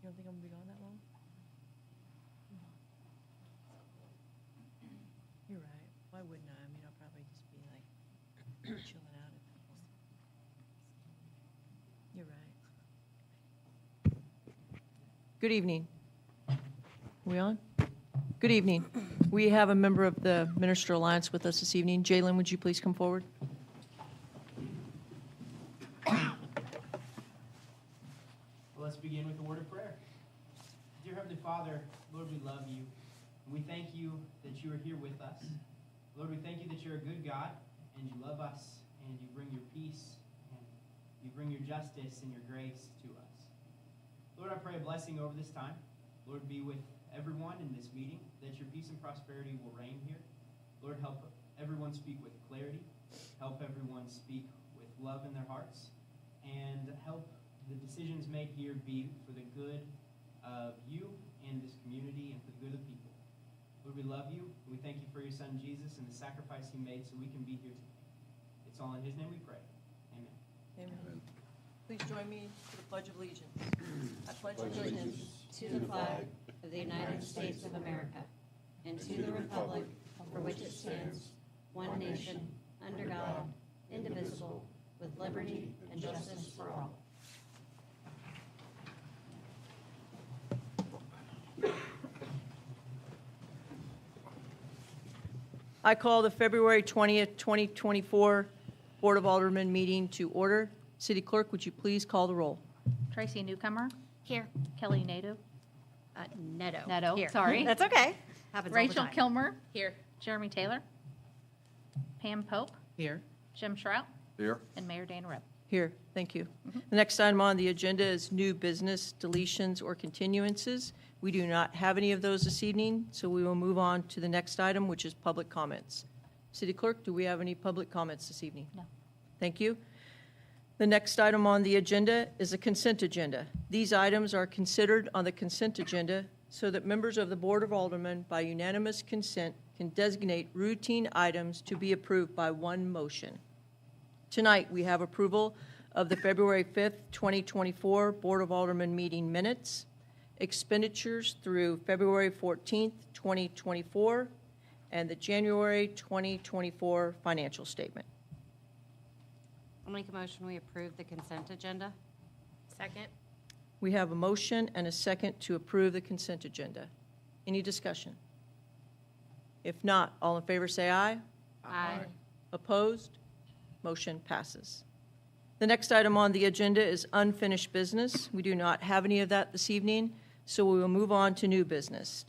don't think I'm gonna be gone that long? You're right. Why wouldn't I? I mean, I'll probably just be like chilling out at the house. You're right. Good evening. We on? Good evening. We have a member of the Minister Alliance with us this evening. Jalen, would you please come forward? Let's begin with a word of prayer. Dear Heavenly Father, Lord, we love you. And we thank you that you are here with us. Lord, we thank you that you're a good God, and you love us, and you bring your peace, and you bring your justice and your grace to us. Lord, I pray a blessing over this time. Lord, be with everyone in this meeting, that your peace and prosperity will reign here. Lord, help everyone speak with clarity. Help everyone speak with love in their hearts, and help the decisions made here be for the good of you and this community and for the good of the people. Lord, we love you. We thank you for your son, Jesus, and the sacrifice he made so we can be here today. It's all in his name we pray. Amen. Amen. Please join me for the Pledge of Allegiance. I pledge allegiance to the flag of the United States of America and to the republic for which it stands, one nation, under God, indivisible, with liberty and justice for all. I call the February 20th, 2024 Board of Aldermen meeting to order. City Clerk, would you please call the roll? Tracy Newcomer. Here. Kelly Nadeau. Neto. Here. Sorry. That's okay. Happens all the Rachel time. Kilmer. Here. Jeremy Taylor. Pam Pope. Here. Jim Shrout. Here. And Mayor Dana Rep. Here, thank you. The next item on the agenda is new business, deletions, or continuances. We do not have any of those this evening, so we will move on to the next item, which is public comments. City Clerk, do we have any public comments this evening? No. Thank you. The next item on the agenda is a consent agenda. These items are considered on the consent agenda so that members of the Board of Aldermen, by unanimous consent, can designate routine items to be approved by one motion. Tonight, we have approval of the February 5th, 2024 Board of Aldermen meeting minutes, expenditures through February 14th, 2024, and the January 2024 financial statement. I'll make a motion we approve the consent agenda. Second. We have a motion and a second to approve the consent agenda. Any discussion? If not, all in favor say aye. Aye. Opposed? Motion passes. The next item on the agenda is unfinished business. We do not have any of that this evening, so we will move on to new business.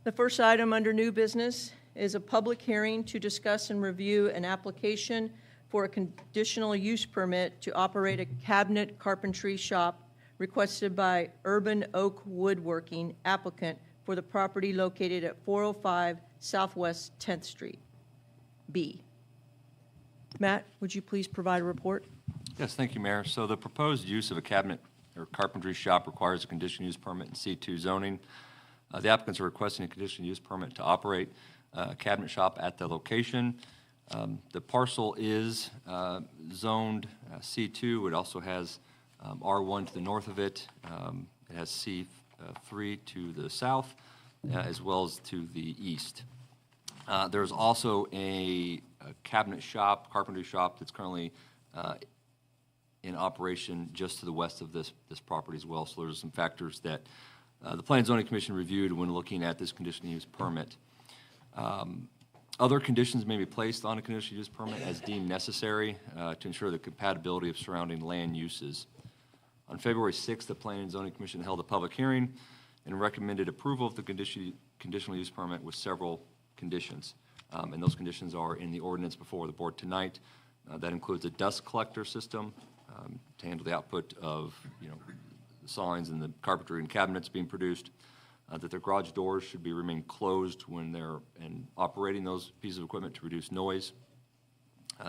The first item under new business is a public hearing to discuss and review an application for a conditional use permit to operate a cabinet carpentry shop requested by Urban Oak Woodworking applicant for the property located at 405 Southwest 10th Street. B. Matt, would you please provide a report? Yes, thank you, Mayor. So the proposed use of a cabinet or carpentry shop requires a conditional use permit in C2 zoning. The applicants are requesting a conditional use permit to operate a cabinet shop at the location. The parcel is zoned C2. It also has R1 to the north of it. It has C3 to the south, as well as to the east. There's also a cabinet shop, carpentry shop, that's currently in operation just to the west of this property as well. So there's some factors that the Planning and Zoning Commission reviewed when looking at this conditional use permit. Other conditions may be placed on a conditional use permit as deemed necessary to ensure the compatibility of surrounding land uses. On February 6th, the Planning and Zoning Commission held a public hearing and recommended approval of the conditional use permit with several conditions. And those conditions are in the ordinance before the board tonight. That includes a dust collector system to handle the output of, the signs and the carpentry and cabinets being produced. That their garage doors should remain closed when they're operating those pieces of equipment to reduce noise.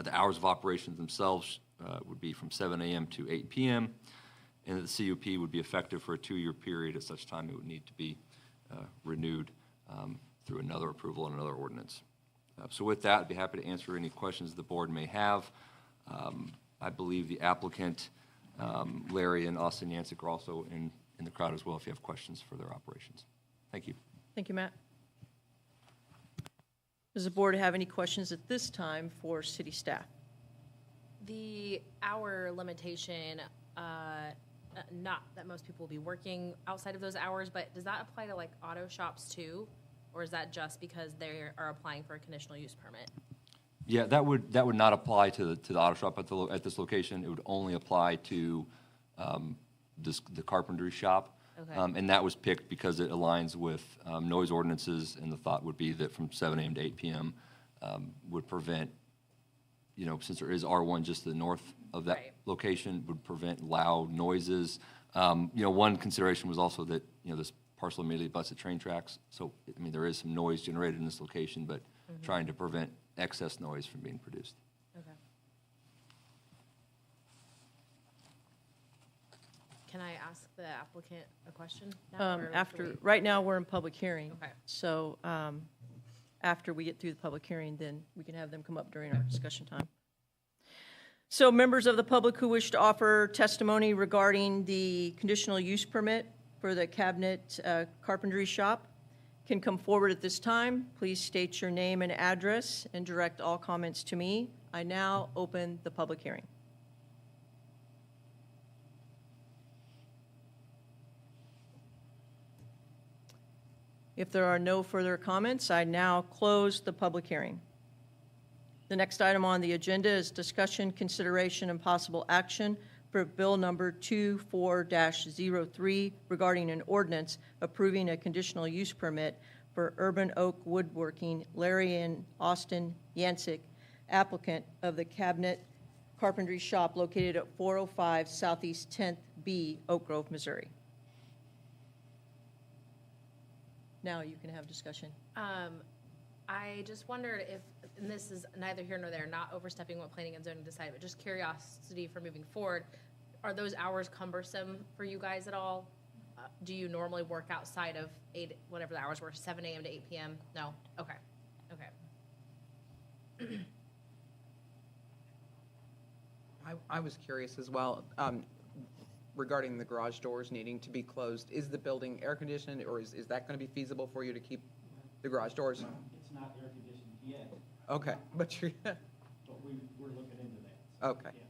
The hours of operations themselves would be from 7 a.m. to 8 p.m. and that the CUP would be effective for a 2-year period. At such time, it would need to be renewed through another approval and another ordinance. So with that, I'd be happy to answer any questions the board may have. I believe the applicant, Larry and Austin Yancek, are also in in the crowd as well if you have questions for their operations. Thank you. Thank you, Matt. Does the board have any questions at this time for city staff? The hour limitation, not that most people will be working outside of those hours, but does that apply to like auto shops too? Or is that just because they are applying for a conditional use permit? Yeah, that would not apply to the auto shop at this location. It would only apply to the carpentry shop. Okay. And that was picked because it aligns with noise ordinances, and the thought would be that from 7 a.m. to 8 p.m. Would prevent, since there is R1 just to the north of that Right. location, would prevent loud noises. One consideration was also that, this parcel immediately butts at train tracks. So, there is some noise generated in this location, but trying to prevent excess noise from being produced. Okay. Can I ask the applicant a question now? or should we- Right now, we're in public hearing. Okay. So after we get through the public hearing, then we can have them come up during our discussion time. So members of the public who wish to offer testimony regarding the conditional use permit for the cabinet carpentry shop can come forward at this time. Please state your name and address and direct all comments to me. I now open the public hearing. If there are no further comments, I now close the public hearing. The next item on the agenda is discussion, consideration, and possible action for Bill Number 24-03 regarding an ordinance approving a conditional use permit for Urban Oak Woodworking, Larry and Austin Yancic, applicant of the Cabinet Carpentry Shop located at 405 Southeast 10th B, Oak Grove, Missouri. Now you can have discussion. I just wondered if, and this is neither here nor there, not overstepping what planning and zoning decided, but just curiosity for moving forward, are those hours cumbersome for you guys at all? Do you normally work outside of 8, whatever the hours were, 7 a.m. to 8 p.m.? No? Okay. I was curious as well, regarding the garage doors needing to be closed. Is the building air conditioned, or is that going to be feasible for you to keep the garage doors? It's not air conditioned yet, Okay, but you're, but we're looking into that. okay. Yes.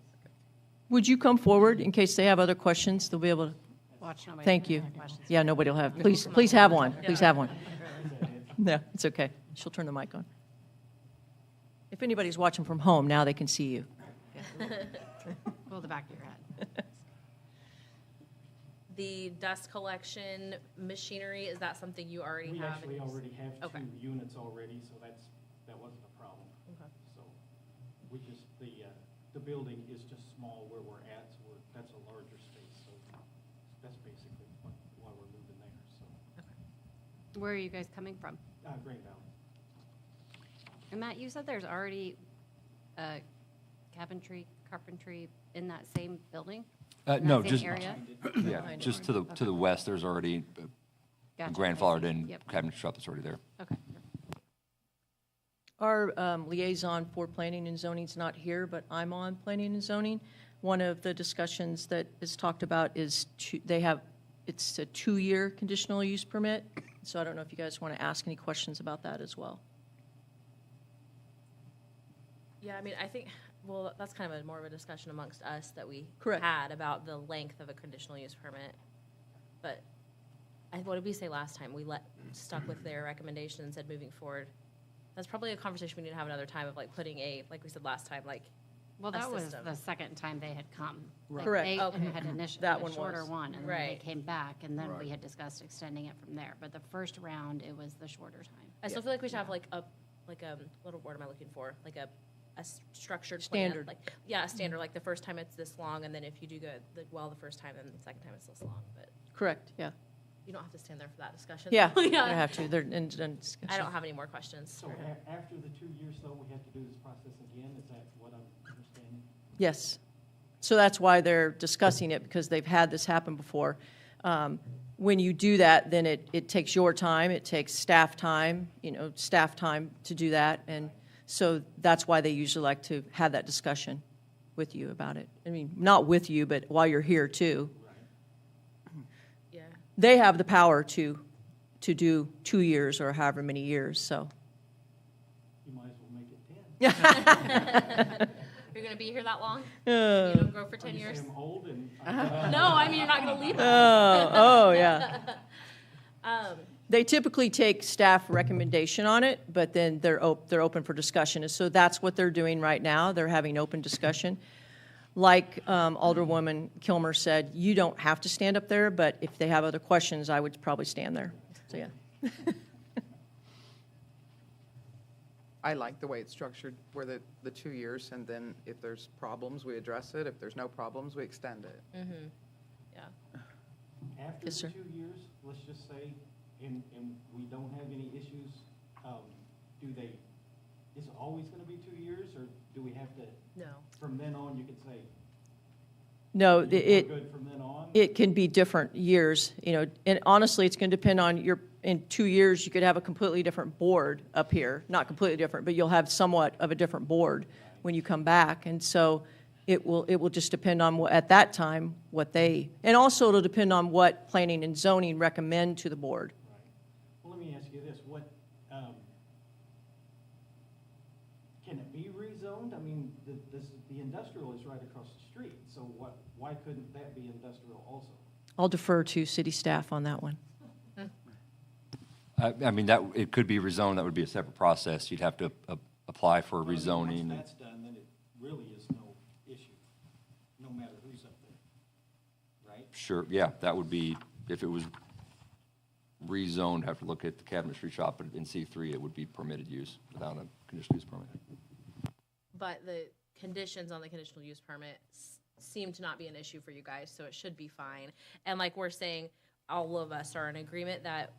Would you come forward in case they have other questions? They'll be able to, Watch nobody. thank you. Yeah, nobody will have, please have one, please have one. No, it's okay. She'll turn the mic on. If anybody's watching from home, now they can see you. Pull the back of your head. The dust collection machinery, is that something you already We have? actually already have Okay. 2 units already, so that wasn't a problem. Okay. So we just, the building is just small where we're at, so that's a larger space, so that's basically why we're moving there, so. Where are you guys coming from? Green Valley. And Matt, you said there's already carpentry in that same building? In No, that just, same area? yeah, just to the west, there's already a Gotcha. grandfathered in Yep. cabinet shop that's already there. Okay. Our liaison for planning and zoning is not here, but I'm on planning and zoning. One of the discussions that is talked about is it's a 2-year conditional use permit. So I don't know if you guys want to ask any questions about that as well. Yeah, I think, well, that's kind of more of a discussion amongst us that we Correct. had about the length of a conditional use permit. But what did we say last time? We stuck with their recommendation and said moving forward. That's probably a conversation we need to have another time of putting like we said last time, Well, a that was system. the second time they had come. Like, Correct. They Okay. had initially That the one shorter was. one, and then Right. they came back, and then we had discussed extending it from there. But the first round, it was the shorter time. I still feel like we should have what word am I looking for? Like a structured plan. Standard. A standard, like the first time it's this long, and then if you do good, the first time, then the second time it's this long. But Correct, yeah. you don't have to stand there for that discussion. Yeah, I yeah. have to. They're in discussion. I don't have any more questions. So after the 2 years, though, we have to do this process again, is that what I'm understanding? Yes. So that's why they're discussing it, because they've had this happen before. When you do that, then it takes your time, it takes staff time to do that. And so that's why they usually like to have that discussion with you about it. Not with you, but while you're here too. Yeah, they have the power to do 2 years or however many years, so. You might as well make it 10. You're going to be here that long? Uh, You don't grow for 10 You say years? I'm old and. No, I mean, you're not going to leave us. Oh, yeah. Um, They typically take staff recommendation on it, but then they're open for discussion. And so that's what they're doing right now. They're having open discussion. Like Alderwoman Kilmer said, you don't have to stand up there, but if they have other questions, I would probably stand there. So, yeah. I like the way it's structured, where the 2 years, and then if there's problems, we address it. If there's no problems, we extend it. yeah. After Yes, the sir. 2 years, let's just say, and we don't have any issues, is it always gonna be 2 years, or do we have to, No. from then on, you could say, No, we're it, good from then on? it can be different years, you know, and honestly, it's going to depend on in 2 years, you could have a completely different board up here. Not completely different, but you'll have somewhat of a different board when you come back. And so it will just depend on at that time, and also it'll depend on what planning and zoning recommend to the board. Right. Well, let me ask you this, can it be rezoned? I mean, the industrial is right across the street, so why couldn't that be industrial also? I'll defer to city staff on that one. I mean, it could be rezoned, that would be a separate process. You'd have to apply for Well, I mean, rezoning. Once that's done, then it really is no issue, no matter who's up there, right? Sure, yeah, that would be, if it was rezoned, have to look at the cabinetry shop, but in C3, it would be permitted use without a conditional use permit. But the conditions on the conditional use permit seem to not be an issue for you guys, so it should be fine. And like we're saying, all of us are in agreement that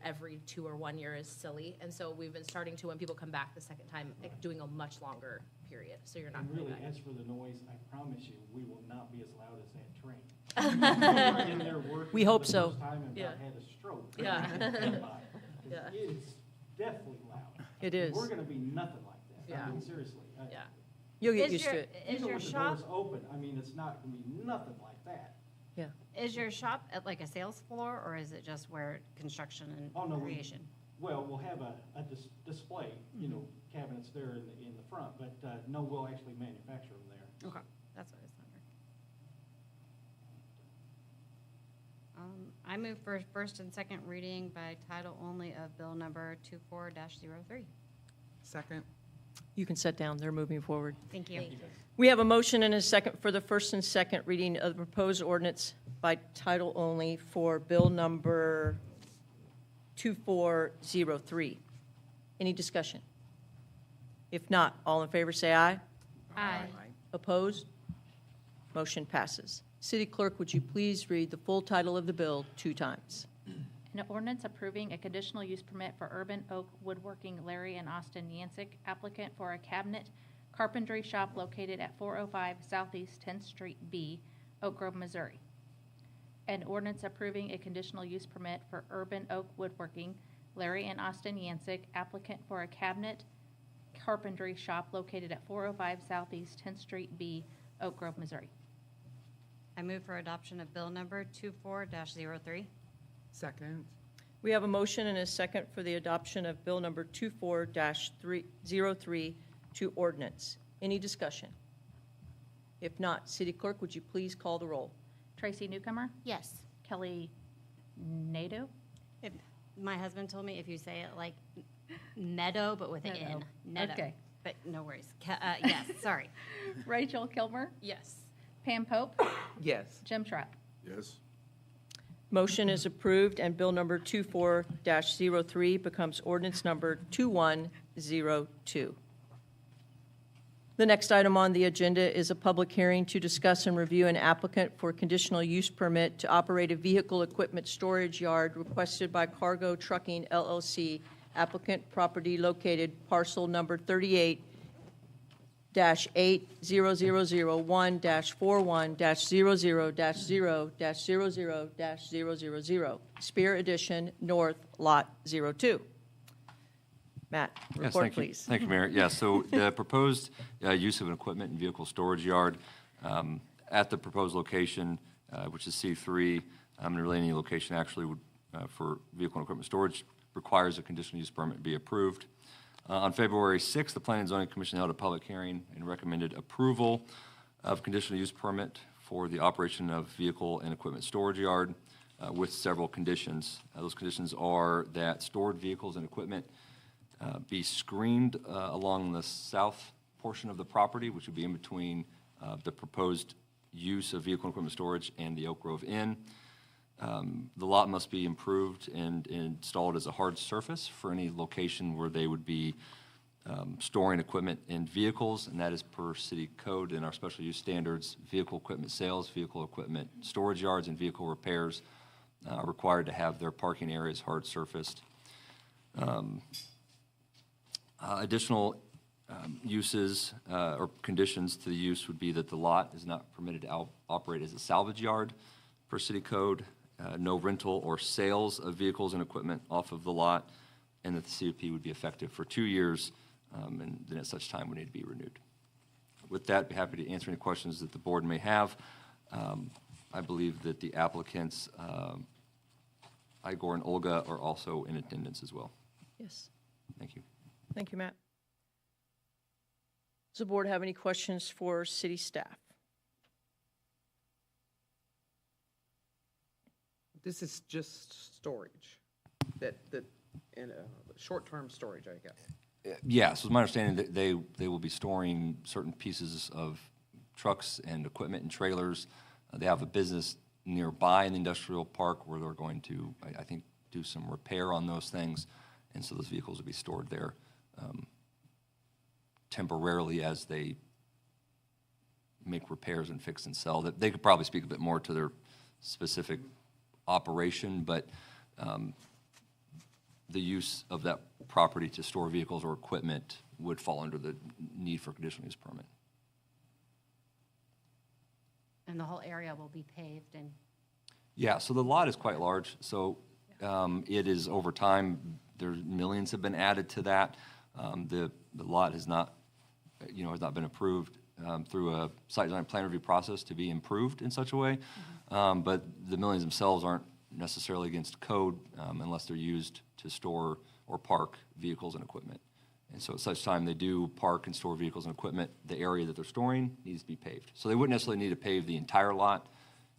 every 2 or 1 year is silly. And so we've been starting to, when people come back the second time, doing a much longer period, so you're not And coming really, back. as for the noise, I promise you, we will not be as loud as that train. We were in there working We for hope the so. first time and Yeah. about had a stroke. Yeah. Yeah. It's definitely loud. It is. We're gonna be nothing like that. Yeah. I mean, seriously. Yeah. You'll get Is used your- to it. Is Even your with the shop, doors open, I mean, it's not gonna be nothing like that. Yeah. is your shop at like a sales floor, or is it just where construction Oh, no, and creation? Well, we'll have a display, you know, cabinets there in the front, but, no, we'll actually manufacture them there. Okay, that's what I was wondering. I move for first and second reading by title only of bill number 24-03. Second? You can sit down. They're moving forward. Thank you. Thank you. We have a motion and a second for the first and second reading of the proposed ordinance by title only for bill number 2403. Any discussion? If not, all in favor say aye. Aye. Opposed? Motion passes. City Clerk, would you please read the full title of the bill 2 times? An ordinance approving a conditional use permit for Urban Oak Woodworking Larry and Austin Yancic, applicant for a cabinet carpentry shop located at 405 Southeast 10th Street B, Oak Grove, Missouri. An ordinance approving a conditional use permit for Urban Oak Woodworking Larry and Austin Yancic, applicant for a cabinet carpentry shop located at 405 Southeast 10th Street B, Oak Grove, Missouri. I move for adoption of bill number 24-03. Second? We have a motion and a second for the adoption of bill number 24-03 to ordinance. Any discussion? If not, City Clerk, would you please call the roll? Tracy Newcomer, Yes. Kelly Nadeau, If, my husband told me if you say it like meadow, but with an Meadow. N. Meadow. Okay. But no worries. Yes, sorry. Rachel Kilmer, Yes. Pam Pope, Yes. Jim Trapp. Yes. Motion is approved, and bill number 24-03 becomes ordinance number 2102. The next item on the agenda is a public hearing to discuss and review an applicant for conditional use permit to operate a vehicle equipment storage yard requested by Cargo Trucking LLC, applicant property located parcel number 38-80001-41-00-0-00-00, Spear Edition North Lot 02. Matt, Yes, report, thank you. please. Thank you, Mayor. Yeah, so the proposed use of an equipment and vehicle storage yard at the proposed location, which is C3, And really any location actually would, for vehicle and equipment storage requires a conditional use permit be approved. On February 6th, the Planning and Zoning Commission held a public hearing and recommended approval of conditional use permit for the operation of vehicle and equipment storage yard with several conditions. Those conditions are that stored vehicles and equipment be screened along the south portion of the property, which would be in between the proposed use of vehicle and equipment storage and the Oak Grove Inn. The lot must be improved and installed as a hard surface for any location where they would be storing equipment and vehicles, and that is per city code and our special use standards. Vehicle equipment sales, vehicle equipment storage yards, and vehicle repairs are required to have their parking areas hard surfaced. Additional uses or conditions to the use would be that the lot is not permitted to operate as a salvage yard per city code, no rental or sales of vehicles and equipment off of the lot, and that the CUP would be effective for 2 years, and then at such time would need to be renewed. With that, I'd be happy to answer any questions that the board may have. I believe that the applicants, Igor and Olga, are also in attendance as well. Yes. Thank you. Thank you, Matt. Does the board have any questions for city staff? This is just storage, short-term storage, I guess. Yeah, so it's my understanding that they will be storing certain pieces of trucks and equipment and trailers. They have a business nearby in the industrial park where they're going to, I think, do some repair on those things, and so those vehicles will be stored there temporarily as they make repairs and fix and sell. They could probably speak a bit more to their specific operation, but the use of that property to store vehicles or equipment would fall under the need for conditional use permit. And the whole area will be paved and. Yeah, so the lot is quite large, so it is over time, millions have been added to that. The lot has not been approved through a site design plan review process to be improved in such a way. But the millions themselves aren't necessarily against code unless they're used to store or park vehicles and equipment. And so at such time they do park and store vehicles and equipment, the area that they're storing needs to be paved. So they wouldn't necessarily need to pave the entire lot,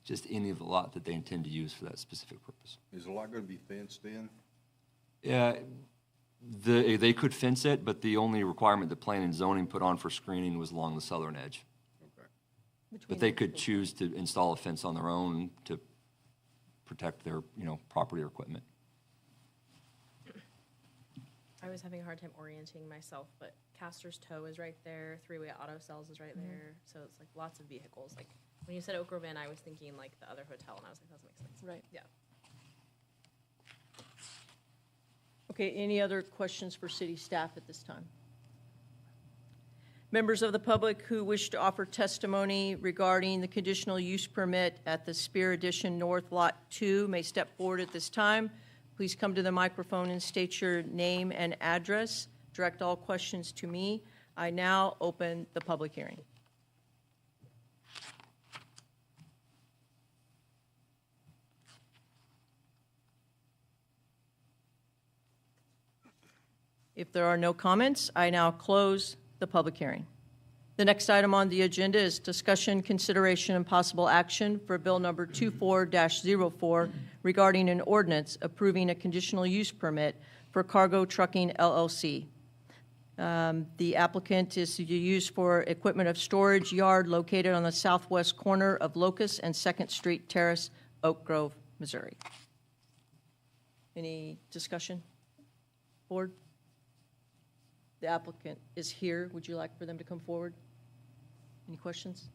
just any of the lot that they intend to use for that specific purpose. Is the lot going to be fenced in? Yeah, they could fence it, but the only requirement that planning and zoning put on for screening was along the southern edge. Okay. But they could choose to install a fence on their own to protect their, property or equipment. I was having a hard time orienting myself, but Caster's Toe is right there, Three-Way Auto Sales is right there, so it's like lots of vehicles. Like, when you said Oak Grove Inn, I was thinking like the other hotel, and I was like, that doesn't make sense. Right. Yeah. Okay, any other questions for city staff at this time? Members of the public who wish to offer testimony regarding the conditional use permit at the Spear Addition North Lot 2 may step forward at this time. Please come to the microphone and state your name and address. Direct all questions to me. I now open the public hearing. If there are no comments, I now close the public hearing. The next item on the agenda is discussion, consideration, and possible action for Bill Number 24-04 regarding an ordinance approving a conditional use permit for Cargo Trucking LLC. The applicant is to use for equipment of storage yard located on the southwest corner of Locust and 2nd Street Terrace, Oak Grove, Missouri. Any discussion? Board? The applicant is here. Would you like for them to come forward? Any questions?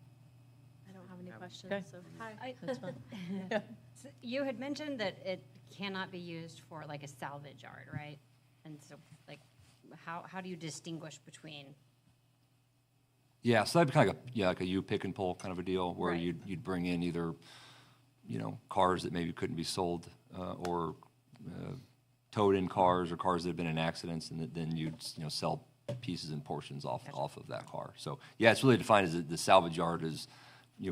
I don't have any questions, Okay. so, hi. That's fine. So you had mentioned that it cannot be used for like a salvage yard, right? And so like, how do you distinguish between? Yeah, so that'd be kind of like a you pick and pull kind of a deal where Right. you'd bring in either, cars that maybe couldn't be sold or towed-in cars or cars that have been in accidents, and then you'd sell pieces and portions off of that car. So yeah, it's really defined as the salvage yard is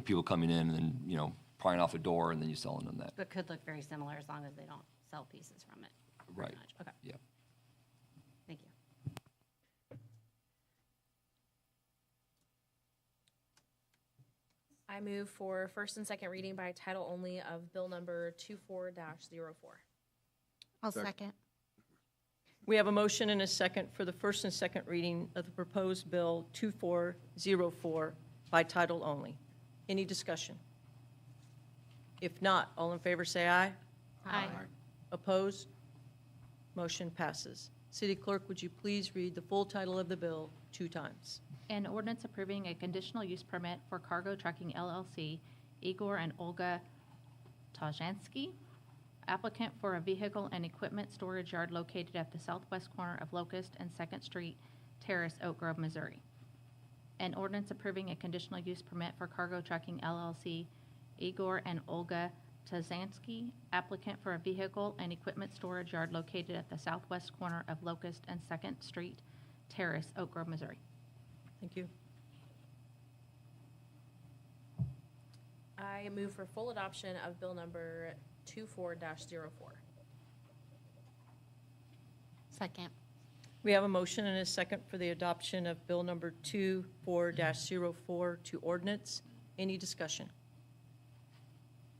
people coming in and then prying off a door and then you selling them that. But could look very similar as long as they don't sell pieces from it. very Right. much. Okay, Yeah. thank you. I move for first and second reading by title only of bill number 24-04. I'll Second. second. We have a motion and a second for the first and second reading of the proposed bill 2404 by title only. Any discussion? If not, all in favor say aye. Aye. Opposed? Motion passes. City Clerk, would you please read the full title of the bill 2 times? An ordinance approving a conditional use permit for Cargo Trucking LLC, Igor and Olga Tajansky, applicant for a vehicle and equipment storage yard located at the southwest corner of Locust and 2nd Street Terrace, Oak Grove, Missouri. An ordinance approving a conditional use permit for Cargo Trucking LLC, Igor and Olga Tazansky, applicant for a vehicle and equipment storage yard located at the southwest corner of Locust and 2nd Street Terrace, Oak Grove, Missouri. Thank you. I move for full adoption of bill number 24-04. Second. We have a motion and a second for the adoption of bill number 24-04 to ordinance. Any discussion?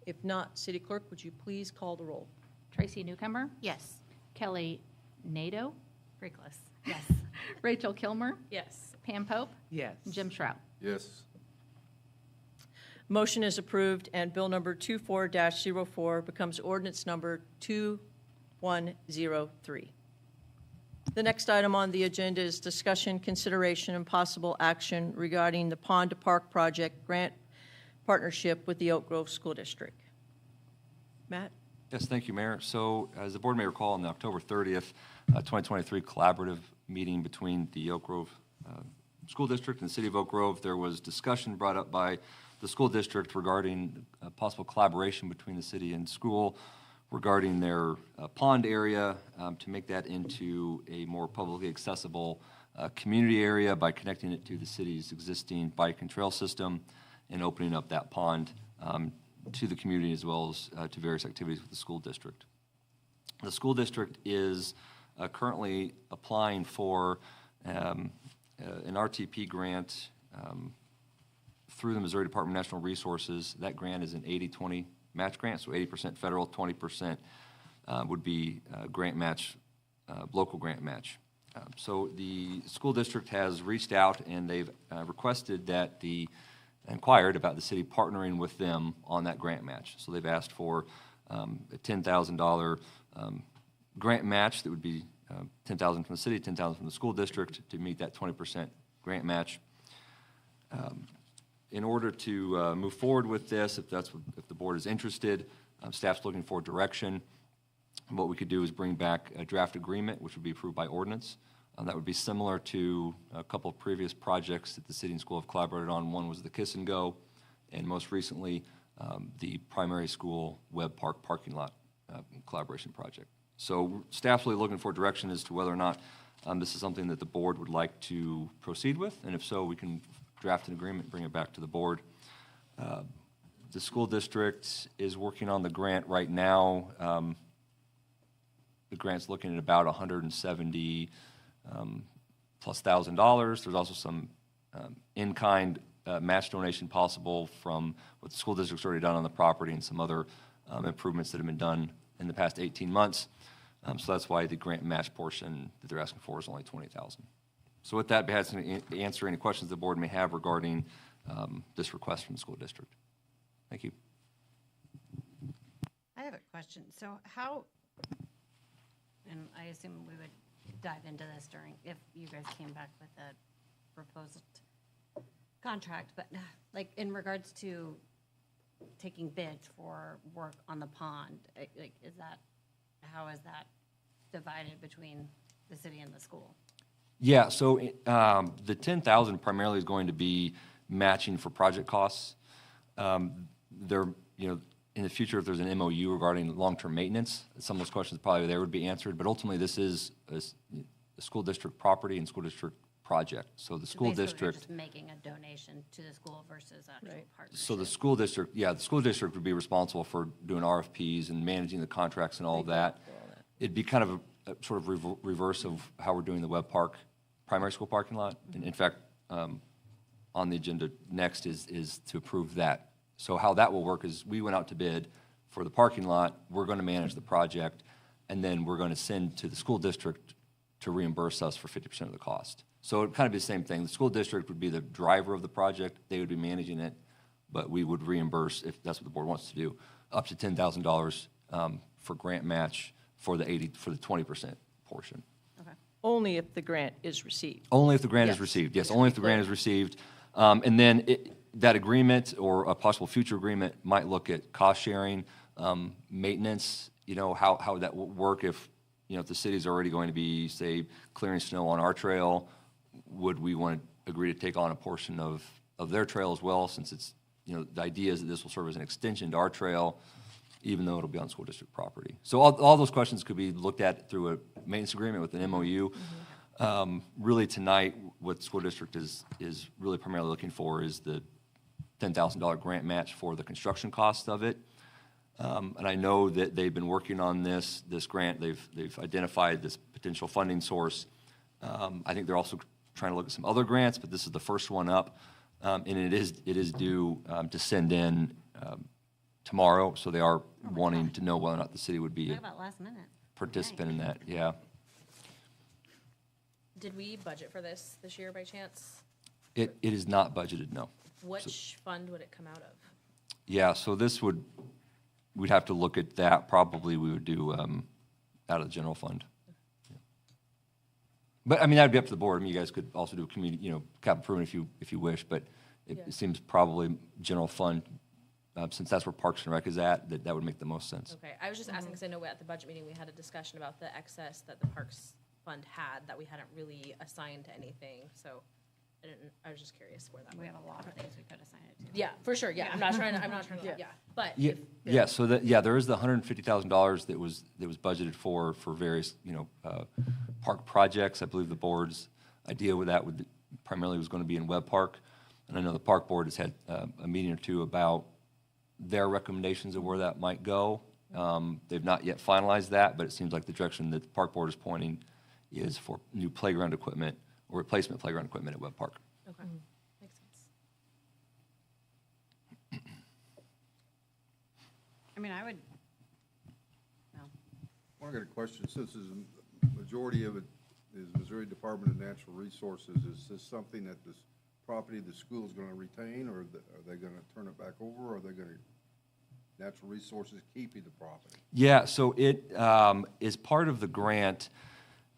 If not, City Clerk, would you please call the roll? Tracy Newcomer, Yes. Kelly Nadeau, Freakless, yes. Rachel Kilmer, Yes. Pam Pope, Yes. Jim Shrout. Yes. Motion is approved, and bill number 24-04 becomes ordinance number 2103. The next item on the agenda is discussion, consideration, and possible action regarding the Pond to Park Project grant partnership with the Oak Grove School District. Matt? Yes, thank you, Mayor. So as the board may recall, on the October 30th, 2023 collaborative meeting between the Oak Grove School District and the City of Oak Grove, there was discussion brought up by the school district regarding possible collaboration between the city and school regarding their pond area to make that into a more publicly accessible community area by connecting it to the city's existing bike and trail system and opening up that pond to the community as well as to various activities with the school district. The school district is currently applying for an RTP grant through the Missouri Department of Natural Resources. That grant is an 80-20 match grant, so 80% federal, 20% would be grant match, local grant match. So the school district has reached out and they've requested that inquired about the city partnering with them on that grant match. So they've asked for a $10,000 grant match that would be $10,000 from the city, $10,000 from the school district to meet that 20% grant match. In order to move forward with this, if the board is interested, staff's looking for direction. And what we could do is bring back a draft agreement, which would be approved by ordinance. That would be similar to a couple of previous projects that the city and school have collaborated on. One was the Kiss and Go, and most recently, the primary school Webb Park parking lot collaboration project. So staff's really looking for direction as to whether or not this is something that the board would like to proceed with, and if so, we can draft an agreement and bring it back to the board. The school district is working on the grant right now. The grant's looking at about $170,000 plus $1,000. There's also some in-kind match donation possible from what the school district's already done on the property and some other improvements that have been done in the past 18 months. So that's why the grant match portion that they're asking for is only $20,000. So with that, I'd be happy to answer any questions the board may have regarding this request from the school district. Thank you. I have a question. So how, and I assume we would dive into this if you guys came back with a proposed contract, but like in regards to taking bids for work on the pond, like how is that divided between the city and the school? Yeah, so the $10,000 primarily is going to be matching for project costs. There, in the future, if there's an MOU regarding long-term maintenance, some of those questions probably there would be answered. But ultimately, this is a school district property and school district project. So the So school basically, we're district, just making a donation to the school versus actual Right. partnership. so the school district, yeah, the school district would be responsible for doing RFPs and managing the contracts and all of that. It'd be kind of a sort of reverse of how we're doing the Webb Park primary school parking lot. And in fact, on the agenda next is to approve that. So how that will work is we went out to bid for the parking lot, we're going to manage the project, and then we're going to send to the school district to reimburse us for 50% of the cost. So it'd kind of be the same thing. The school district would be the driver of the project, they would be managing it, but we would reimburse, if that's what the board wants to do, up to $10,000 for grant match for the 20% portion. Only if the grant is received. Only if the grant is Yes. received, yes, Yeah. only if the grant is received. And then that agreement or a possible future agreement might look at cost sharing, maintenance, how would that work if, if the city's already going to be, say, clearing snow on our trail, would we want to agree to take on a portion of their trail as well, since it's, the idea is that this will serve as an extension to our trail, even though it'll be on school district property. So all those questions could be looked at through a maintenance agreement with an MOU. Really tonight, what the school district is really primarily looking for is the $10,000 grant match for the construction cost of it. And I know that they've been working on this grant. They've identified this potential funding source. I think they're also trying to look at some other grants, but this is the first one up. And it is due to send in tomorrow, so they are wanting to know whether or not the city would be Talk a about last minute. participant in that, yeah. Did we budget for this year by chance? It is not budgeted, no. Which fund would it come out of? Yeah, so we'd have to look at that, probably we would do out of the general fund. But, I mean, that'd be up to the board. I mean, you guys could also do a community, capital improvement if you wish, but Yeah. it seems probably general fund, since that's where Parks and Rec is at, that would make the most sense. Okay, I was just asking because I know at the budget meeting, we had a discussion about the excess that the Parks Fund had that we hadn't really assigned to anything, so I was just curious where that We went. have a lot of things we could assign it to. Yeah, for sure, yeah, I'm not trying to, yeah, but Yeah, yeah, so there is the $150,000 that was budgeted for various, park projects. I believe the board's idea with that primarily was going to be in Webb Park. And I know the park board has had a meeting or two about their recommendations of where that might go. They've not yet finalized that, but it seems like the direction that the park board is pointing is for new playground equipment or replacement playground equipment at Webb Park. okay, makes sense. I mean, I would, no. Well, I got a question. Since the majority of it is Missouri Department of Natural Resources, is this something that this property the school is going to retain, or are they going to turn it back over, or are they going to, Natural Resources keeping the property? Yeah, so it is part of the grant.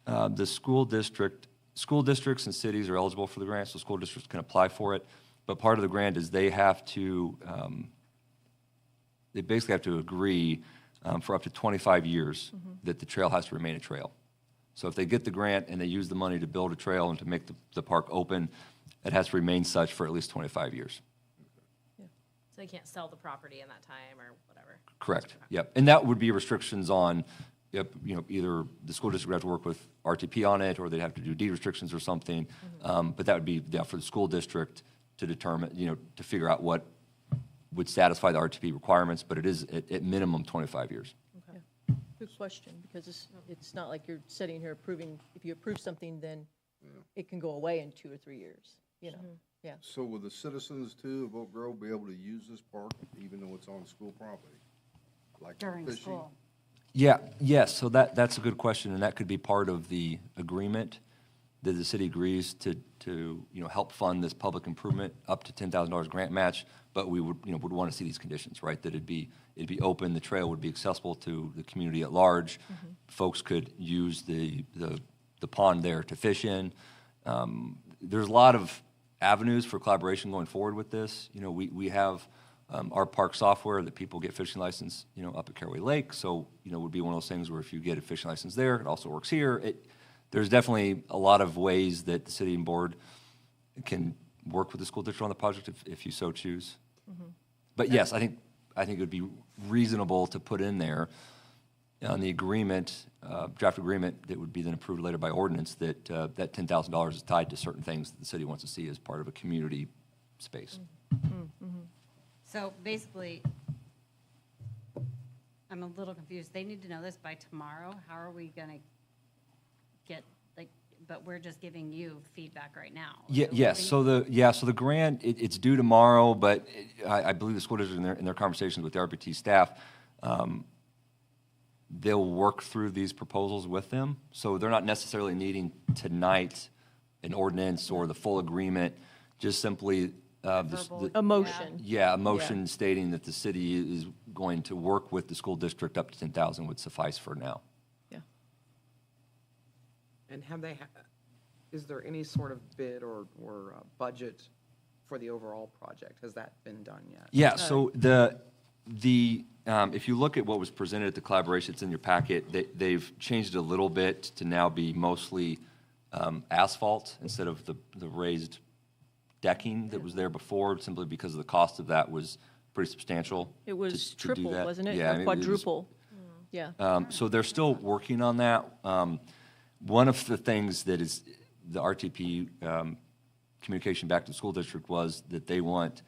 The school districts and cities are eligible for the grant, so school districts can apply for it. But part of the grant is they have to, they basically have to agree for up to 25 years that the trail has to remain a trail. So if they get the grant and they use the money to build a trail and to make the park open, it has to remain such for at least 25 years. So they can't sell the property in that time or whatever? Correct, yep. And that would be restrictions on, either the school district would have to work with RTP on it, or they'd have to do deed restrictions or something. But that would be for the school district to determine, to figure out what would satisfy the RTP requirements, but it is at minimum 25 years. Okay. Good question, because it's not like you're sitting here approving, if you approve something, then it can go away in 2 or 3 years, yeah. So will the citizens too of Oak Grove be able to use this park even though it's on school property? Like During fishing? school. Yeah, yes, so that's a good question, and that could be part of the agreement that the city agrees to help fund this public improvement up to $10,000 grant match, but we would want to see these conditions, right? That it'd be open, the trail would be accessible to the community at large. Folks could use the pond there to fish in. There's a lot of avenues for collaboration going forward with this. We have our park software that people get fishing license, up at Caraway Lake. So, it would be one of those things where if you get a fishing license there, it also works here. There's definitely a lot of ways that the city and board can work with the school district on the project if you so choose. But yes, I think it would be reasonable to put in there on the agreement, draft agreement that would be then approved later by ordinance, that that $10,000 is tied to certain things that the city wants to see as part of a community space. So basically, I'm a little confused. They need to know this by tomorrow. How are we gonna get, like, but we're just giving you feedback right now. Yeah, So yes, we're so the grant, it's due tomorrow, but I believe the school district in their conversations with the RPT staff, they'll work through these proposals with them. So they're not necessarily needing tonight an ordinance or the full agreement, just simply, Verbal. A motion. yeah, a motion stating that the city is going to work with the school district up to 10,000 would suffice for now. Yeah. And have they, is there any sort of bid or budget for the overall project? Has that been done yet? Yeah, so if you look at what was presented at the collaboration, it's in your packet, they've changed it a little bit to now be mostly asphalt instead of the raised decking that was there before, simply because the cost of that was pretty substantial. It was to do triple, that. wasn't it? Yeah, I Or mean, it was- quadruple. Yeah. So they're still working on that. One of the things that is the RTP communication back to the school district was that they want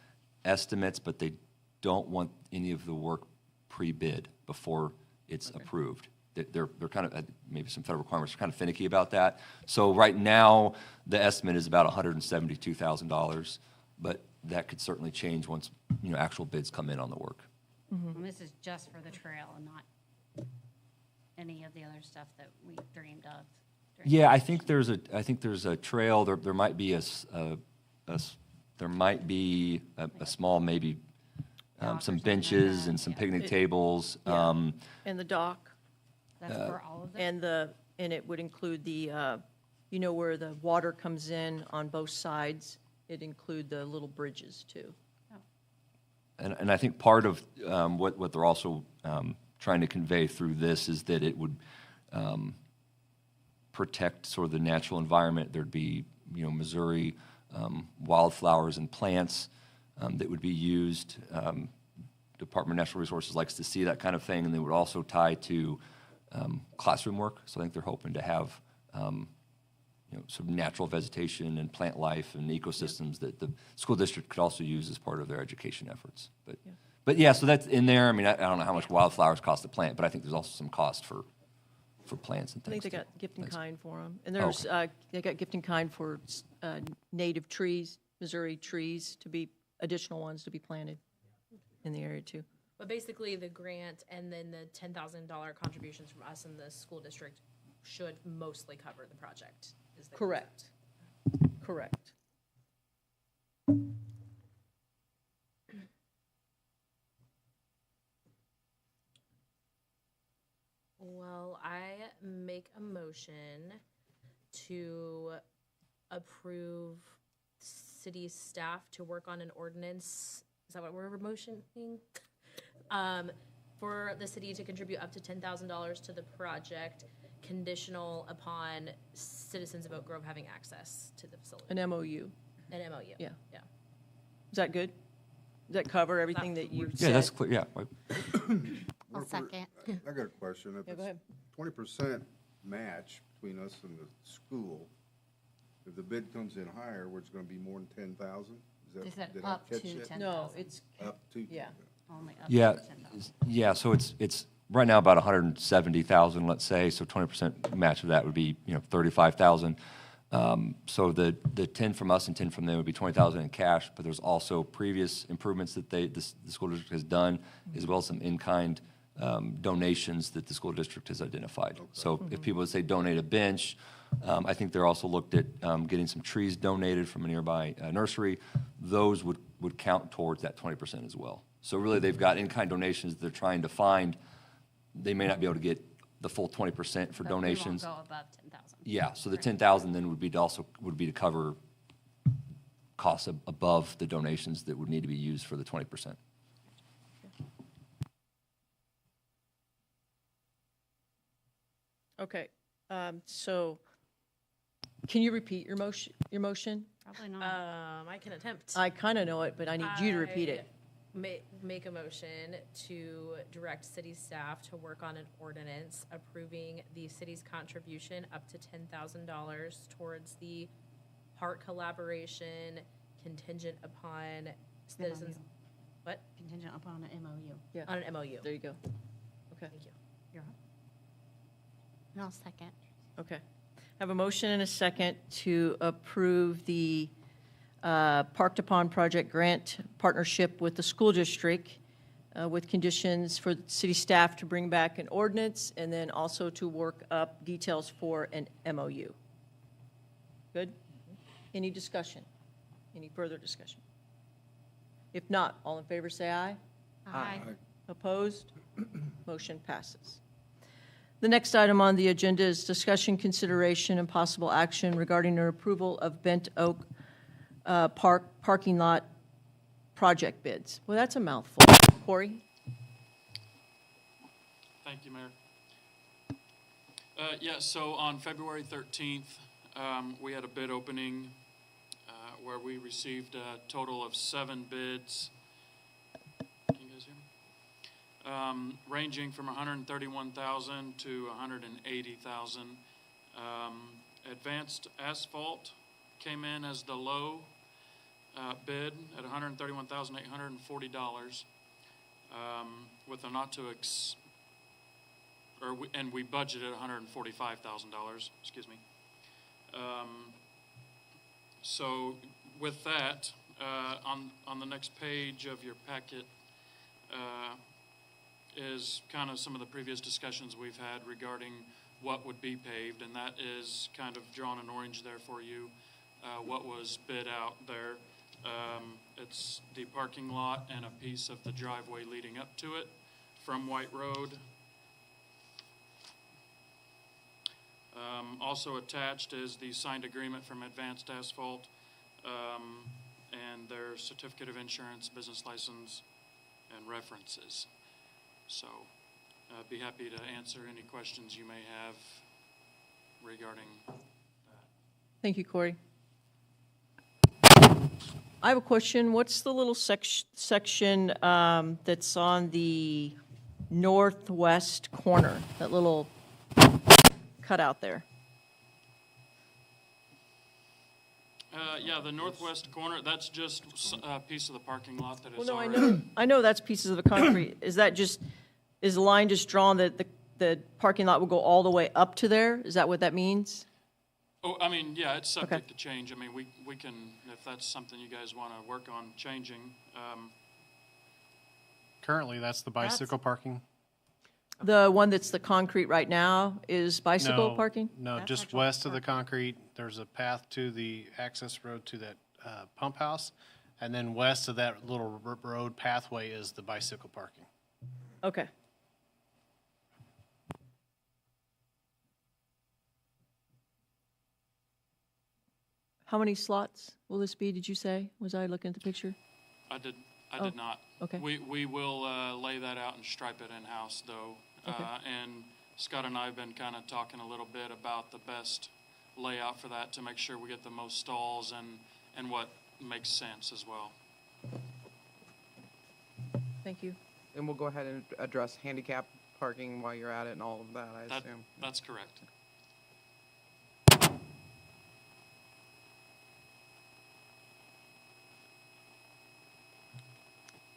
estimates, but they don't want any of the work pre-bid before it's approved. They're kind of, maybe some federal requirements are kind of finicky about that. So right now, the estimate is about $172,000, but that could certainly change once, actual bids come in on the work. And this is just for the trail and not any of the other stuff that we dreamed of. during Yeah, the I think there's a trail, there might be a small, maybe, Dock or some something like benches that, and some yeah. picnic tables. And the dock, That's for all of them? and it would include the, where the water comes in on both sides. It'd include the little bridges, too. And I think part of what they're also trying to convey through this is that it would protect sort of the natural environment. There'd be, Missouri wildflowers and plants that would be used. Department of Natural Resources likes to see that kind of thing, and they would also tie to classroom work. So I think they're hoping to have some natural vegetation and plant life and ecosystems that the school district could also use as part of their education efforts. But yeah, so that's in there. I mean, I don't know how much wildflowers cost to plant, but I think there's also some cost for plants and I things. think they got gift in Thanks. kind for them. And there's, they got gift in kind for native trees, Missouri trees, additional ones to be planted in the area, too. But basically, the grant and then the $10,000 contributions from us and the school district should mostly cover the project. Is the Correct. concept. Correct. Well, I make a motion to approve city staff to work on an ordinance. Is that what we're motioning? For the city to contribute up to $10,000 to the project, conditional upon citizens of Oak Grove having access to the facility. An MOU. An MOU. Yeah. Yeah. Is that good? Does that cover everything that you said? Yeah, that's clear, yeah. What I'll if we're- second. I got a question. If Yeah, go it's ahead. 20% match between us and the school, if the bid comes in higher, where it's gonna be more than 10,000? They said Did I up to catch that? 10,000. No, it's, Up to? Yeah. Only up Yeah, to 10,000. yeah, so it's right now about 170,000, let's say, so 20% match of that would be, 35,000. So the 10 from us and 10 from them would be 20,000 in cash, but there's also previous improvements that the school district has done, as well as some in-kind donations that the school district has identified. So if people would say donate a bench, I think they're also looked at getting some trees donated from a nearby nursery. Those would count towards that 20% as well. So really, they've got in-kind donations they're trying to find. They may not be able to get the full 20% for But we won't donations. go above 10,000. Yeah, so the 10,000 then would be to cover costs above the donations that would need to be used for the 20%. okay. So, can you repeat your motion? Probably not. I can attempt. I kind of know it, but I need you to repeat it. make a motion to direct city staff to work on an ordinance approving the city's contribution up to $10,000 towards the park collaboration contingent upon citizens. MOU. What? Contingent upon an MOU. Yeah, On an MOU. there you go. Okay, Thank you. You're up. And I'll second. okay. I have a motion and a second to approve the Park to Pond Project Grant Partnership with the school district with conditions for the city staff to bring back an ordinance and then also to work up details for an MOU. Good? Any discussion? Any further discussion? If not, all in favor say aye. Aye. Opposed? Motion passes. The next item on the agenda is discussion, consideration, and possible action regarding the approval of Bent Oak parking lot project bids. Well, that's a mouthful. Corey? Thank you, Mayor. Yeah, so on February 13th, we had a bid opening where we received a total of 7 bids. Can you guys hear me? Ranging from $131,000 to $180,000. Advanced Asphalt came in as the low bid at $131,840, with a not to and we budgeted $145,000. Excuse me. So with that, on the next page of your packet is kind of some of the previous discussions we've had regarding what would be paved, and that is kind of drawn in orange there for you. What was bid out there. It's the parking lot and a piece of the driveway leading up to it from White Road. Also attached is the signed agreement from Advanced Asphalt and their certificate of insurance, business license, and references. So I'd be happy to answer any questions you may have regarding that. Thank you, Corey. I have a question. What's the little section that's on the northwest corner, that little cutout there? Yeah, the northwest corner, that's just a piece of the parking lot that is Well, no, already... I know that's pieces of the concrete. Is the line just drawn that the parking lot will go all the way up to there? Is that what that means? Oh, I mean, yeah, it's subject Okay. to change. I mean, we can, if that's something you guys want to work on changing. Currently, that's the bicycle parking. The one that's the concrete right now is bicycle No, parking? No, That's just actual west of the concrete, there's a path to the access road to that pump house. And then west of that little road pathway is the bicycle parking. Okay. How many slots will this be, did you say? Was I looking at the picture? I did Oh, not. okay. We will lay that out and stripe it in-house, though. Okay. And Scott and I have been kind of talking a little bit about the best layout for that to make sure we get the most stalls and what makes sense as well. Thank you. And we'll go ahead and address handicap parking while you're at it and all of that, I That, assume. that's correct.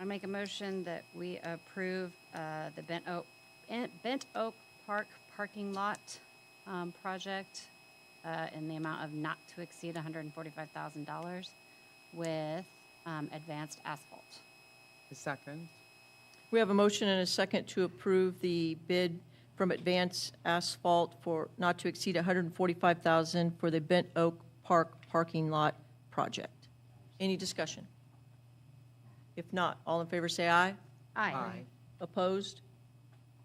I make a motion that we approve the Bent Oak Park parking lot project in the amount of not to exceed $145,000 with Advanced Asphalt. A second. We have a motion and a second to approve the bid from Advanced Asphalt for not to exceed $145,000 for the Bent Oak Park parking lot project. Any discussion? If not, all in favor say aye. Aye. Opposed?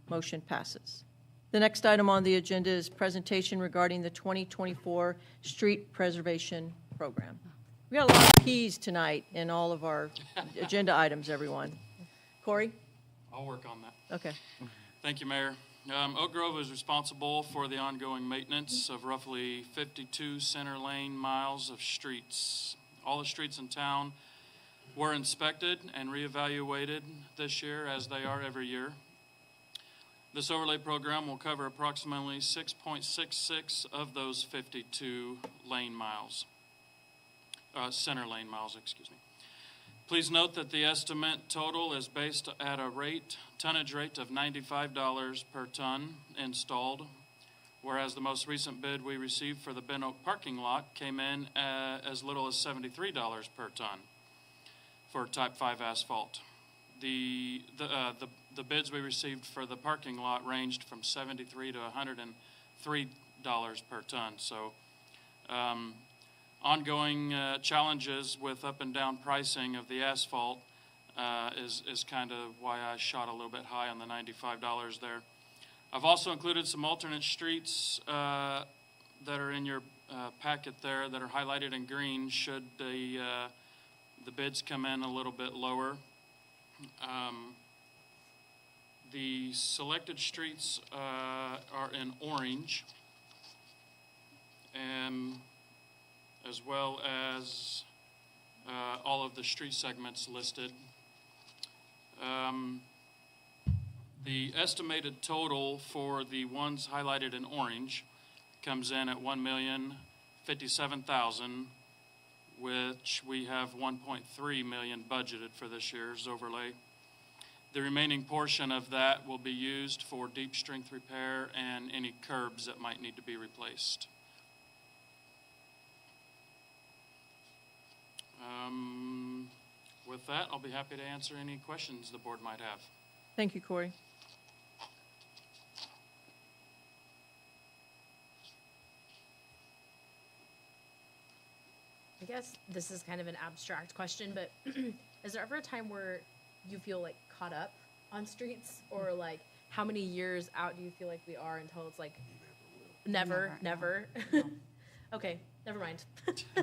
Motion passes. The next item on the agenda is presentation regarding the 2024 Street Preservation Program. We got a lot of Ps tonight in all of our agenda items, everyone. Corey? I'll work on that. Okay. Thank you, Mayor. Oak Grove is responsible for the ongoing maintenance of roughly 52 center lane miles of streets. All the streets in town were inspected and reevaluated this year, as they are every year. This overlay program will cover approximately 6.66 of those 52 lane miles, center lane miles, excuse me. Please note that the estimate total is based at a tonnage rate of $95 per ton installed, whereas the most recent bid we received for the Ben Oak parking lot came in as little as $73 per ton for Type 5 asphalt. The bids we received for the parking lot ranged from $73 to $103 per ton. So ongoing challenges with up and down pricing of the asphalt is kind of why I shot a little bit high on the $95 there. I've also included some alternate streets that are in your packet there that are highlighted in green should the bids come in a little bit lower. The selected streets are in orange, as well as all of the street segments listed. The estimated total for the ones highlighted in orange comes in at $1,057,000, which we have $1.3 million budgeted for this year's overlay. The remaining portion of that will be used for deep strength repair and any curbs that might need to be replaced. With that, I'll be happy to answer any questions the board might have. Thank you, Corey. I guess this is kind of an abstract question, but is there ever a time where you feel like caught up on streets, or like how many years out do you feel like we are until it's like never? Okay, never mind.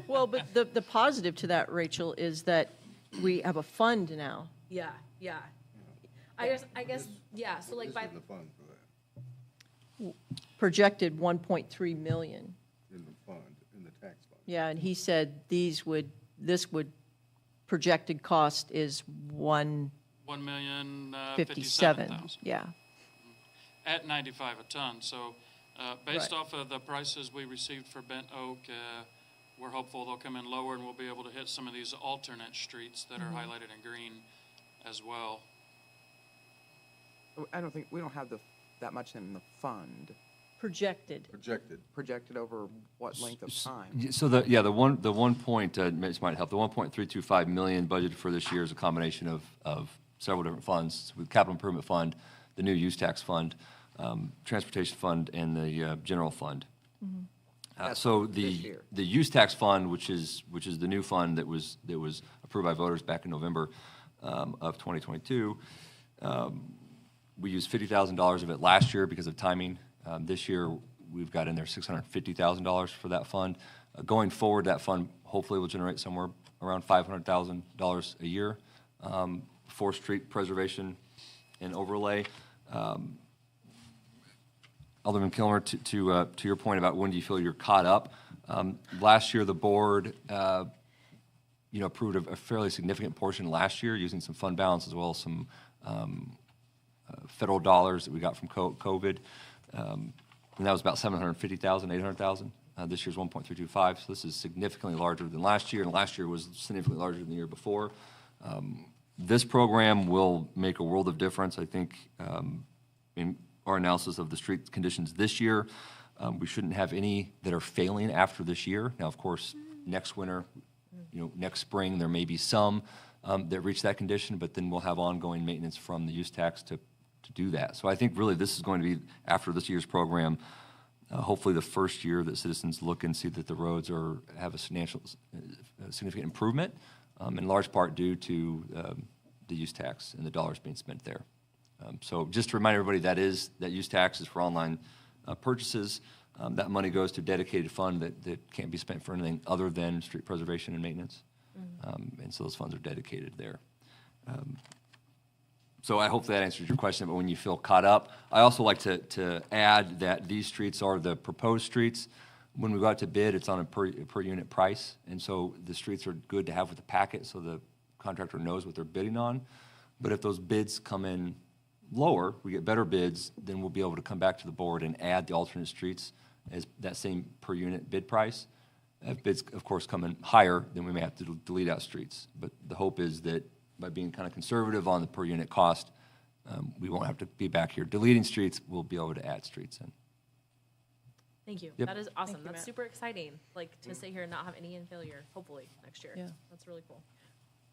Well, but the positive to that, Rachel, is that we have a fund now. Yeah. I guess, yeah, so like This by, is the fund for that, Projected 1.3 million. in the fund, in the tax fund. Yeah, and he said this would projected cost is $1,057,000 yeah. at $95 a ton. So based Right. off of the prices we received for Bent Oak, we're hopeful they'll come in lower and we'll be able to hit some of these alternate streets that are highlighted in green as well. I don't think, we don't have that much in the fund Projected. projected over what length of time? So the one point, this might help, the 1.325 million budgeted for this year is a combination of several different funds, with capital improvement fund, the new use tax fund, transportation fund, and the general fund. So this year. the use tax fund, which is the new fund that was approved by voters back in November of 2022, we used $50,000 of it last year because of timing. This year, we've got in there $650,000 for that fund. Going forward, that fund hopefully will generate somewhere around $500,000 a year for street preservation and overlay. Alderman Kilmer, to your point about when do you feel you're caught up, last year the board approved a fairly significant portion last year using some fund balance as well as some federal dollars that we got from COVID. And that was about $750,000, $800,000. This year's 1.325, so this is significantly larger than last year, and last year was significantly larger than the year before. This program will make a world of difference, I think, in our analysis of the street conditions this year. We shouldn't have any that are failing after this year. Now, of course, next winter, next spring, there may be some that reach that condition, but then we'll have ongoing maintenance from the use tax to do that. So I think really this is going to be, after this year's program, hopefully the first year that citizens look and see that the roads have a significant improvement, in large part due to the use tax and the dollars being spent there. So just to remind everybody, that use tax is for online purchases. That money goes to a dedicated fund that can't be spent for anything other than street preservation and maintenance. And so those funds are dedicated there. So I hope that answers your question, but when you feel caught up, I also like to add that these streets are the proposed streets. When we go out to bid, it's on a per unit price, and so the streets are good to have with the packet, so the contractor knows what they're bidding on. But if those bids come in lower, we get better bids, then we'll be able to come back to the board and add the alternate streets as that same per unit bid price. If bids, of course, come in higher, then we may have to delete out streets. But the hope is that by being kind of conservative on the per unit cost, we won't have to be back here deleting streets. We'll be able to add streets in. Thank you. Yep. That is awesome. you, That's Matt. super exciting, like, to sit here and not have any in failure, hopefully, next year. Yeah. That's really cool.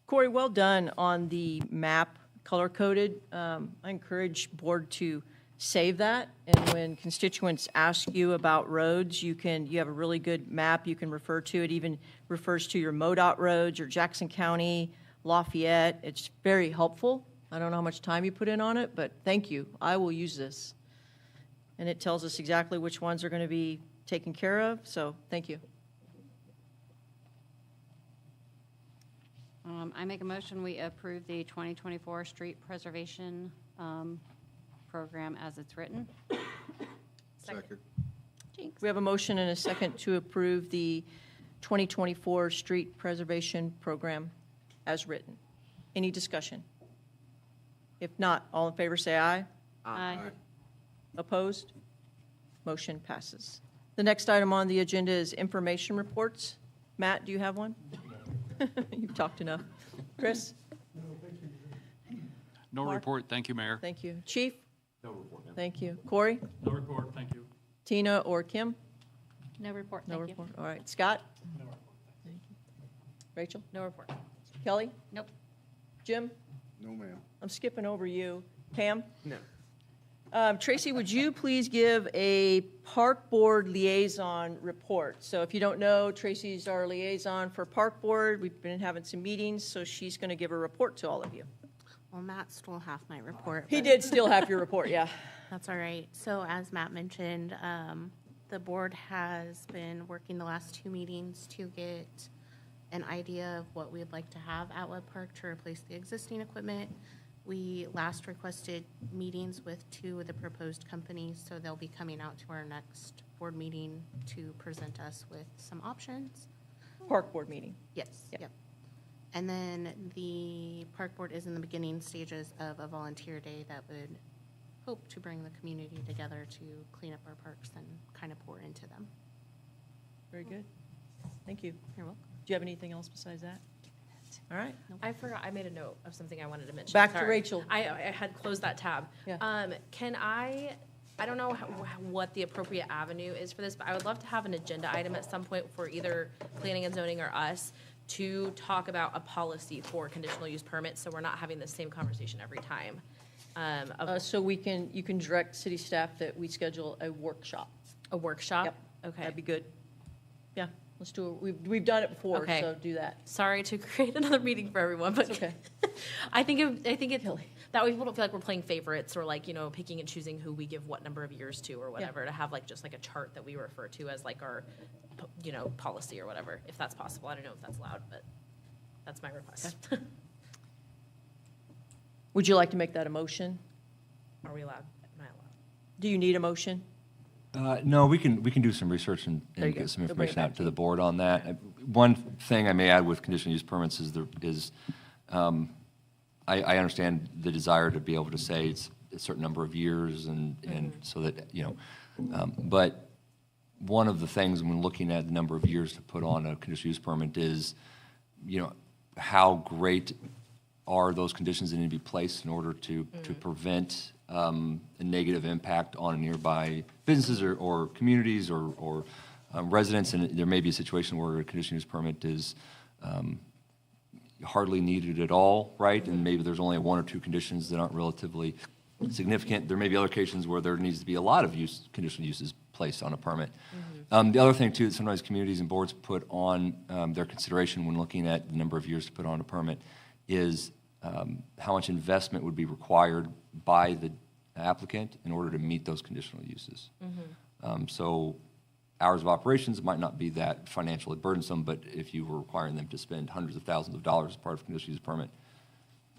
Corey, well done on the map, color-coded. I encourage board to save that, and when constituents ask you about roads, you have a really good map you can refer to. It even refers to your MoDOT roads, your Jackson County, Lafayette. It's very helpful. I don't know how much time you put in on it, but thank you. I will use this. And it tells us exactly which ones are going to be taken care of, so thank you. I make a motion, we approve the 2024 street preservation program as it's written. Second. We have a motion and a second to approve the 2024 street preservation program as written. Any discussion? If not, all in favor say aye. Aye. Opposed? Motion passes. The next item on the agenda is information reports. Matt, do you have one? You've talked enough. Chris? No Mark? report, thank you, Mayor. Thank you. Chief? No report, ma'am. Thank you. Corey? No report, thank you. Tina or Kim? No report, No thank you. report. All right. Scott? No report. Thank you. Rachel? No report. Kelly? Nope. Jim? No, ma'am. I'm skipping over you. Pam? No. Tracy, would you please give a Park Board liaison report? So if you don't know, Tracy's our liaison for Park Board. We've been having some meetings, so she's going to give a report to all of you. Well, Matt stole half my report. He but did still have your report, yeah. That's all right. So as Matt mentioned, the board has been working the last 2 meetings to get an idea of what we'd like to have at Webb Park to replace the existing equipment. We last requested meetings with 2 of the proposed companies, so they'll be coming out to our next board meeting to present us with some options. Park Board meeting. Yes, Yep. yep. And then the park board is in the beginning stages of a volunteer day that would hope to bring the community together to clean up our parks and kind of pour into them. Very good. Thank you. You're welcome. Do you have anything else besides that? All right. I forgot, I made a note of something I wanted to mention. Back to Sorry. Rachel. I had closed that tab. Yeah. Can I don't know what the appropriate avenue is for this, but I would love to have an agenda item at some point for either planning and zoning or us to talk about a policy for conditional use permits, so we're not having the same conversation every time. So you can direct city staff that we schedule a workshop. A workshop? Yep. Okay. That'd be good. Yeah, let's do it. We've done it before, Okay. so do that. Sorry to create another meeting for everyone, but It's okay. I think it's that way people don't feel like we're playing favorites or like, picking and choosing who we give what number of years to or whatever, to have like just like a chart that we refer to as like our, policy or whatever, if that's possible. I don't know if that's allowed, but that's my request. Would you like to make that a motion? Are we allowed? Am I allowed? Do you need a motion? No, we can do some research and There you go. get some We'll bring it information back out to to you. the board on that. One thing I may add with conditional use permits is I understand the desire to be able to say it's a certain number of years and so that, but one of the things when looking at the number of years to put on a conditional use permit is, how great are those conditions that need to be placed in order to prevent a negative impact on nearby businesses or communities or residents, and there may be a situation where a conditional use permit is hardly needed at all, right? And maybe there's only 1 or 2 conditions that aren't relatively significant. There may be other occasions where there needs to be a lot of conditional uses placed on a permit. The other thing, too, that sometimes communities and boards put on their consideration when looking at the number of years to put on a permit is how much investment would be required by the applicant in order to meet those conditional uses. So hours of operations might not be that financially burdensome, but if you were requiring them to spend hundreds of thousands of dollars as part of a conditional use permit,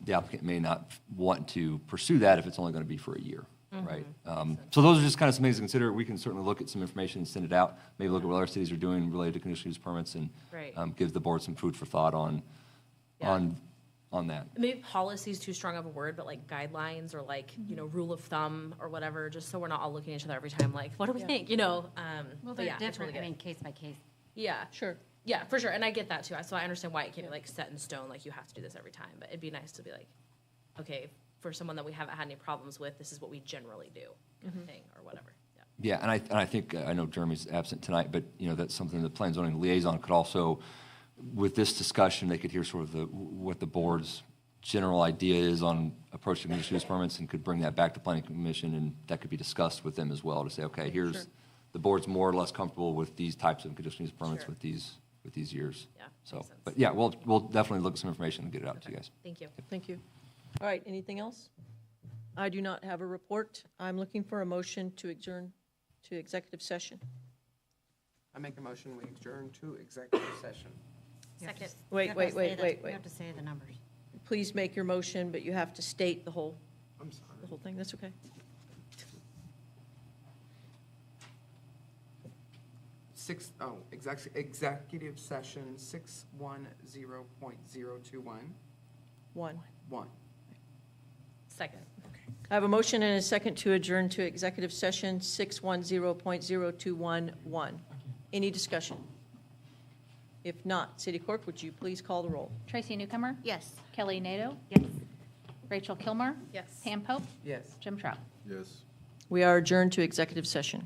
the applicant may not want to pursue that if it's only going to be for a year, right? So those are just kind of some things to consider. We can certainly look at some information and send it out, maybe look at what other cities are doing related to conditional use permits and Right. give the board some food for thought on on that. Maybe policy is too strong of a word, but like guidelines or like, rule of thumb or whatever, just so we're not all looking at each other every time like, what do we think, Well, but they're yeah, I different, totally I get mean, it. case by case. Yeah, Sure. yeah, for sure, and I get that too, so I understand why it can't be like set in stone, like you have to do this every time, but it'd be nice to be like, okay, for someone that we haven't had any problems with, this is what we generally do, kind of thing, or whatever, yeah. Yeah, and I think, I know Jeremy's absent tonight, but, that's something the Plan Zoning Liaison could also, with this discussion, they could hear sort of what the board's general idea is on approaching conditional use permits and could bring that back to Planning Commission, and that could be discussed with them as well to say, okay, Sure. here's, the board's more or less comfortable with these types of conditional use permits Sure. with these years. Yeah, So, makes sense. but yeah, we'll definitely look at some information and get it out to you guys. Thank you. Thank you. All right, anything else? I do not have a report. I'm looking for a motion to adjourn to executive session. I make a motion, we adjourn to executive session. You have to Second. s- Wait, you have to wait, say wait, the- wait, You wait. have to say the numbers. Please make your motion, but you have to state the whole I'm sorry. thing. That's okay. Executive session 610.021. 1. Second. I have a motion and a second to adjourn to executive session 610.0211. Any discussion? If not, City Clerk, would you please call the roll? Tracy Newcomer? Yes. Kelly Nato? Yes. Rachel Kilmer? Yes. Pam Pope? Yes. Jim Trout? Yes. We are adjourned to executive session.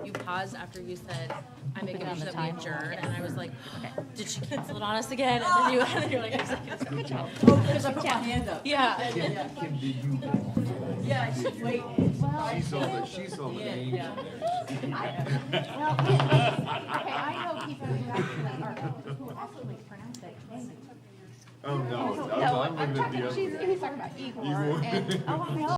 You paused after you said, I make a Put it on motion the that we time. adjourn, and I was like, did she cancel it on us again? And then you're like, executive session. Because I put my hand up. Yeah. Yeah, she's waiting. She's on the names on there. Well, okay, I know people who actually are, who also like pronounce it. Oh, no, No, I'm looking at the other. He's talking about Igor, and, oh, I know.